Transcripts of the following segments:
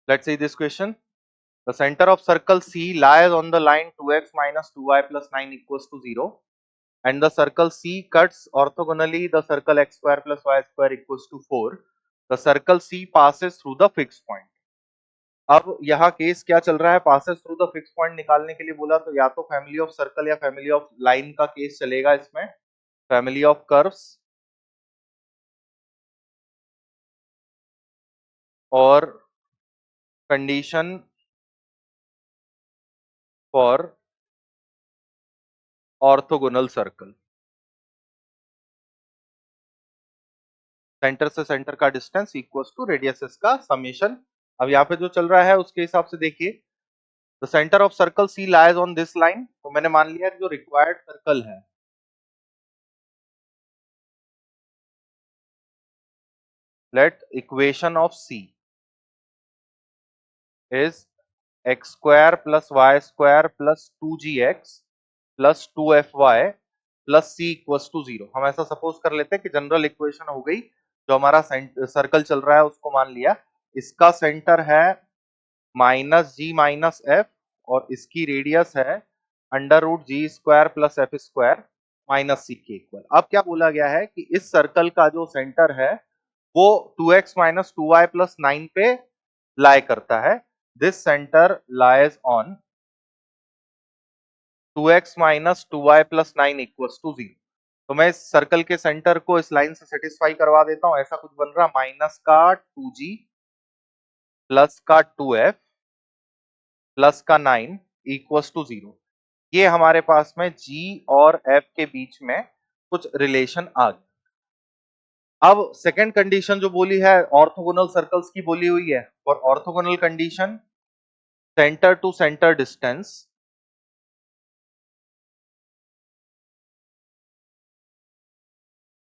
Let's see this question. The center of circle C lies on the line 2x minus 2y plus 9 equals to 0 and the circle C cuts orthogonally the circle x square plus y square equals to 4. The circle C passes through the fixed point. अब यहाँ case क्या चल रहा है, passes through the fix point निकालने के लिए बोला, तो या तो फैमिली ऑफ सर्कल या फैमिली ऑफ लाइन का केस चलेगा इसमें, फैमिली ऑफ कर्व्स और condition for orthogonal circle. Centre से सेंटर का डिस्टेंस इक्वल्स टू रेडियस का समेशन। अब यहाँ पे जो चल रहा है उसके हिसाब से देखिए, the centre of circle C lies on this line, तो मैंने मान लिया जो रिक्वायर्ड सर्कल है, let equation of C is x square plus y square plus 2gx plus 2fy plus C equals to 0। हम ऐसा सपोज कर लेते हैं कि जनरल इक्वेशन हो गई, जो हमारा सर्कल चल रहा है उसको मान लिया, इसका सेंटर है माइनस जी माइनस एफ और इसकी रेडियस है under root g square plus f square minus c के इक्वल। अब क्या बोला गया है कि इस सर्कल का जो सेंटर है वो 2x माइनस 2y प्लस 9 पे लाई करता है। This centre lies on 2x minus 2y plus 9 equals to 0। तो मैं इस सर्कल के सेंटर को इस लाइन से सेटिस्फाई करवा देता हूं। ऐसा कुछ बन रहा, माइनस का 2g प्लस का 2f प्लस का 9 इक्वल्स टू 0। ये हमारे पास में g और f के बीच में कुछ रिलेशन आ गया। अब सेकेंड कंडीशन जो बोली है ऑर्थोगोनल सर्कल्स की बोली हुई है, और orthogonal condition centre to centre distance,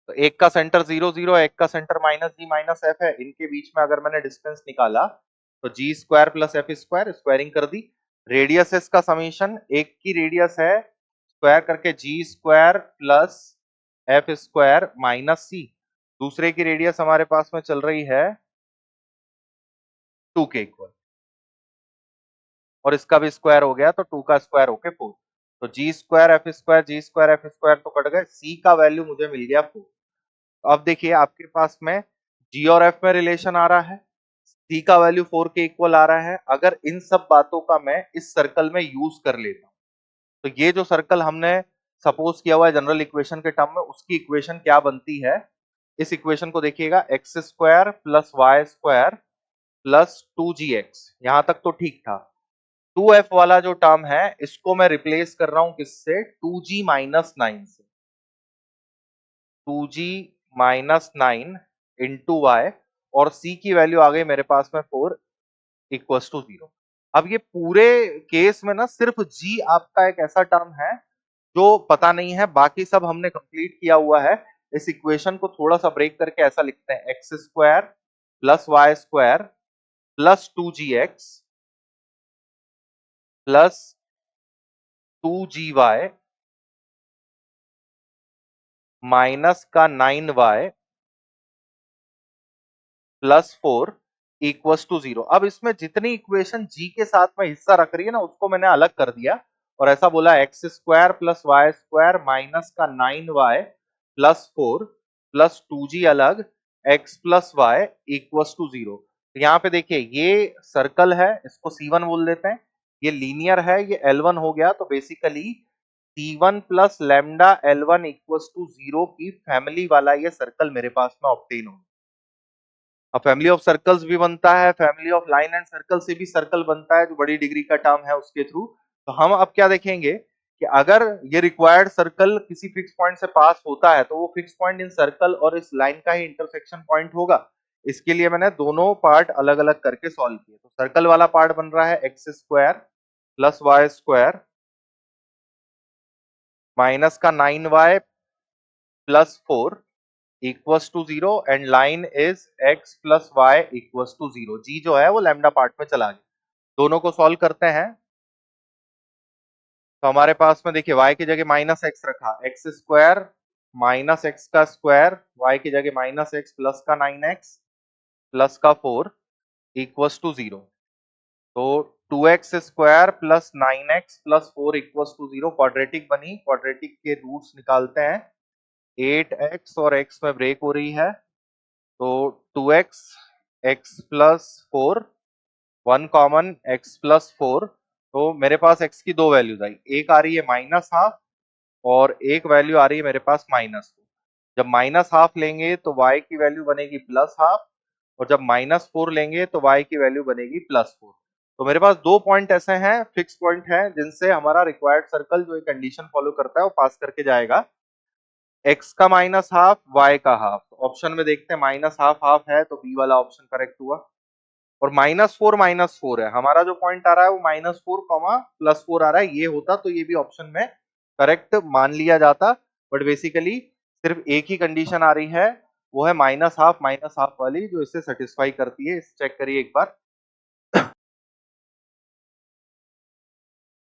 तो एक का सेंटर 0 0 है, एक का centre minus g minus f है, इनके बीच में अगर मैंने डिस्टेंस निकाला तो g square plus f square, squaring कर दी, रेडियस इसका समीशन, एक की रेडियस है स्क्वायर करके g square plus f square minus c, दूसरे की रेडियस हमारे पास में चल रही है 2 के इक्वल, और इसका भी स्क्वायर हो गया तो 2 का स्क्वायर होके 4, तो जी स्क्वायर एफ स्क्वायर तो कट गए, सी का वैल्यू मुझे मिल गया 4। अब देखिए आपके पास में जी और एफ में रिलेशन आ रहा है, सी का वैल्यू 4 के इक्वल आ रहा है। अगर इन सब बातों का मैं इस सर्कल में यूज कर लेता हूं, तो ये जो सर्कल हमने सपोज किया हुआ है जनरल इक्वेशन के टर्म में, उसकी इक्वेशन क्या बनती है, इस इक्वेशन को देखिएगा, x square plus y square plus 2gx, यहां तक तो ठीक था। 2f वाला जो टर्म है इसको मैं रिप्लेस कर रहा हूं किससे, 2g माइनस 9 से, 2g माइनस 9 इंटू वाई, और c की वैल्यू आ गई मेरे पास में 4 इक्वल्स टू 0। अब ये पूरे केस में ना सिर्फ g आपका एक ऐसा टर्म है जो पता नहीं है, बाकी सब हमने कंप्लीट किया हुआ है। इस इक्वेशन को थोड़ा सा ब्रेक करके ऐसा लिखते हैं, x square plus y square plus 2gx plus 2gy minus का 9y प्लस 4 इक्वल्स टू 0। अब इसमें जितनी इक्वेशन जी के साथ में हिस्सा रख रही है ना, उसको मैंने अलग कर दिया और ऐसा बोला, x square plus y square minus का 9y प्लस 4 प्लस 2g अलग, x plus y equals to 0। तो यहाँ पे देखिए ये सर्कल है, इसको C1 बोल देते हैं, ये लीनियर है, ये L1 हो गया, तो basically C1 plus lambda L1 equals to 0 की फैमिली वाला ये सर्कल मेरे पास में ऑब्टेन हो। अब फैमिली ऑफ सर्कल्स भी बनता है, family of line and circle से भी सर्कल बनता है, जो बड़ी डिग्री का टर्म है उसके थ्रू। तो हम अब क्या देखेंगे कि अगर ये रिक्वायर्ड सर्कल किसी फिक्स पॉइंट से पास होता है तो वो फिक्स पॉइंट इन सर्कल और इस लाइन का ही इंटरसेक्शन पॉइंट होगा। इसके लिए मैंने दोनों पार्ट अलग अलग करके सॉल्व किए। तो सर्कल वाला पार्ट बन रहा है x square plus y square minus का 9y plus 4 equals to 0 and line is x plus y equals to 0। जी जो है वो लैम्डा पार्ट में चला गया। दोनों को सॉल्व करते हैं तो हमारे पास में देखिए y की जगह माइनस एक्स रखा, एक्स स्क्वायर माइनस एक्स का स्क्वायर, y की जगह माइनस एक्स प्लस का 9x प्लस का 4 इक्वल्स टू 0। तो 2x स्क्वायर plus 9x plus 4 equals to 0 quadratic बनी। क्वाड्रेटिक के रूट्स निकालते हैं। 8x और x में ब्रेक हो रही है, तो 2x x plus 4, 1 common x plus 4। तो मेरे पास x की दो वैल्यूज आई, एक आ रही है माइनस हाफ और एक वैल्यू आ रही है मेरे पास -2। जब माइनस हाफ लेंगे तो y की वैल्यू बनेगी प्लस हाफ, और जब -4 लेंगे तो y की वैल्यू बनेगी +4। तो मेरे पास दो पॉइंट ऐसे हैं, फिक्स पॉइंट हैं, जिनसे हमारा रिक्वायर्ड सर्कल जो एक कंडीशन फॉलो करता है वो पास करके जाएगा। x का माइनस हाफ, y का हाफ। ऑप्शन में देखते हैं माइनस हाफ हाफ है, तो बी वाला ऑप्शन करेक्ट हुआ। और -4 है, हमारा जो पॉइंट आ रहा है वो -4 कॉमा +4 आ रहा है। ये होता तो ये भी ऑप्शन में करेक्ट मान लिया जाता, बट बेसिकली सिर्फ एक ही कंडीशन आ रही है, वो है माइनस हाफ वाली, जो इसे सेटिस्फाई करती है। इसे चेक करिए एक बार।